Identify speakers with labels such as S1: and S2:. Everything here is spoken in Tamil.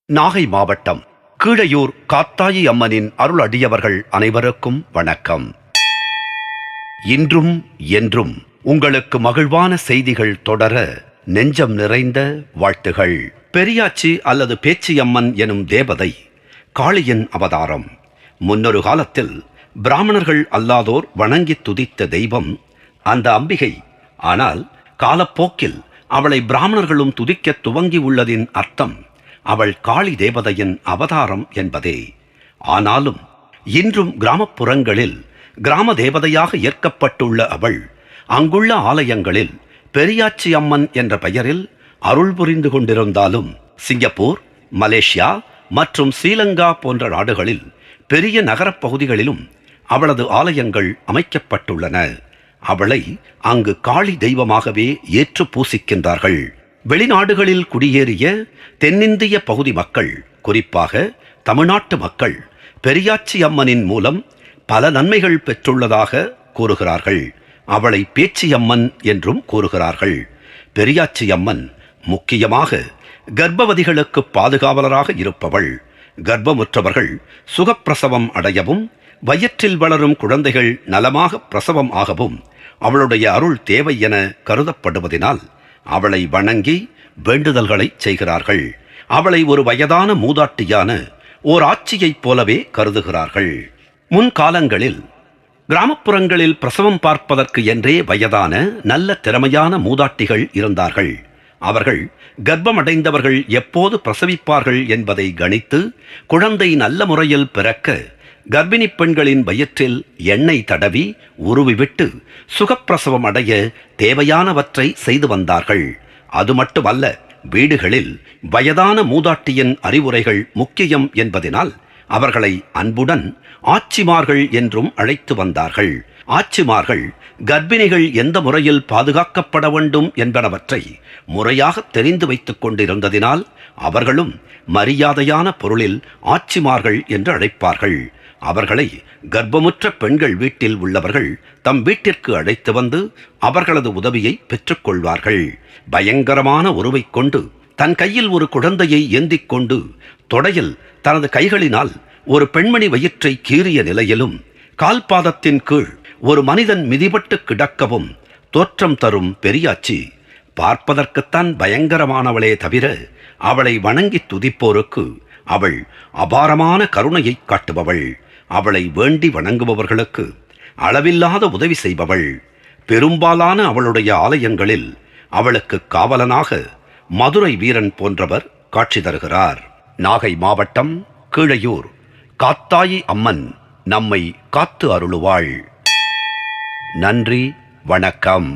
S1: நாகை மாவட்டம் கீழையூர் காத்தாயி அம்மனின் அருள் அடியவர்கள் அனைவருக்கும் வணக்கம். இன்றும் என்றும் உங்களுக்கு மகிழ்வான செய்திகள் தொடர நெஞ்சம் நிறைந்த வாழ்த்துகள். பெரியாச்சி அல்லது பேச்சியம்மன் எனும் தேவதை காளியின் அவதாரம். முன்னொரு காலத்தில் பிராமணர்கள் அல்லாதோர் வணங்கி துதித்த தெய்வம் அந்த அம்பிகை. ஆனால் காலப்போக்கில் அவளை பிராமணர்களும் துதிக்க துவங்கி உள்ளதின் அர்த்தம் அவள் காளி தேவதையின் அவதாரம் என்பதே. ஆனாலும் இன்றும் கிராமப்புறங்களில் கிராம தேவதையாக ஏற்கப்பட்டுள்ள அவள் அங்குள்ள ஆலயங்களில் பெரியாச்சி அம்மன் என்ற பெயரில் அருள் புரிந்து கொண்டிருந்தாலும் சிங்கப்பூர், மலேசியா மற்றும் ஸ்ரீலங்கா போன்ற நாடுகளில் பெரிய நகரப் பகுதிகளிலும் அவளது ஆலயங்கள் அமைக்கப்பட்டுள்ளன. அவளை அங்கு காளி தெய்வமாகவே ஏற்று பூசிக்கின்றார்கள். வெளிநாடுகளில் குடியேறிய தென்னிந்திய பகுதி மக்கள், குறிப்பாக தமிழ்நாட்டு மக்கள், பெரியாச்சி அம்மனின் மூலம் பல நன்மைகள் பெற்றுள்ளதாக கூறுகிறார்கள். அவளை பேச்சியம்மன் என்றும் கூறுகிறார்கள். பெரியாச்சி அம்மன் முக்கியமாக கர்ப்பவதிகளுக்கு பாதுகாவலராக இருப்பவள். கர்ப்பமுற்றவர்கள் சுகப்பிரசவம் அடையவும் வயிற்றில் வளரும் குழந்தைகள் நலமாக பிரசவம் ஆகவும் அவளுடைய அருள் தேவை என கருதப்படுவதினால் அவளை வணங்கி வேண்டுதல்களை செய்கிறார்கள். அவளை ஒரு வயதான மூதாட்டியான ஓர் ஆட்சியைப் போலவே கருதுகிறார்கள். முன்காலங்களில் கிராமப்புறங்களில் பிரசவம் பார்ப்பதற்கு என்றே வயதான நல்ல திறமையான மூதாட்டிகள் இருந்தார்கள். அவர்கள் கர்ப்பமடைந்தவர்கள் எப்போது பிரசவிப்பார்கள் என்பதை கணித்து குழந்தை நல்ல முறையில் பிறக்க கர்ப்பிணி பெண்களின் வயிற்றில் எண்ணெய் தடவி உருவிவிட்டு சுகப்பிரசவம் அடைய தேவையானவற்றை செய்து வந்தார்கள். அது மட்டுமல்ல, வீடுகளில் வயதான மூதாட்டியின் அறிவுரைகள் முக்கியம் என்பதனால் அவர்களை அன்புடன் ஆச்சிமார்கள் என்றும் அழைத்து வந்தார்கள். ஆச்சிமார்கள் கர்ப்பிணிகள் எந்த முறையில் பாதுகாக்கப்பட வேண்டும் என்பனவற்றை முறையாக தெரிந்து வைத்துக் கொண்டிருந்ததினால் அவர்களும் மரியாதையான பொருளில் ஆச்சிமார்கள் என்று அழைப்பார்கள். அவர்களை கர்ப்பமுற்ற பெண்கள் வீட்டில் உள்ளவர்கள் தம் வீட்டிற்கு அழைத்து வந்து அவர்களது உதவியை பெற்றுக்கொள்வார்கள். பயங்கரமான உருவை கொண்டு தன் கையில் ஒரு குழந்தையை ஏந்திக் கொண்டு தொடையில் தனது கைகளினால் ஒரு பெண்மணி வயிற்றை கீறிய நிலையிலும் கால்பாதத்தின் கீழ் ஒரு மனிதன் மிதிபட்டு கிடக்கவும் தோற்றம் தரும் பெரியாச்சி பார்ப்பதற்குத்தான் பயங்கரமானவளே தவிர அவளை வணங்கி துதிப்போருக்கு அவள் அபாரமான கருணையை காட்டுபவள். அவளை வேண்டி வணங்குபவர்களுக்கு அளவில்லாத உதவி செய்பவள். பெரும்பாலான அவளுடைய ஆலயங்களில் அவளுக்கு காவலனாக மதுரை வீரன் போன்றவர் காட்சி தருகிறார். நாகை மாவட்டம் கீழையூர் காத்தாயி அம்மன் நம்மை காத்து அருளுவாள். நன்றி, வணக்கம்.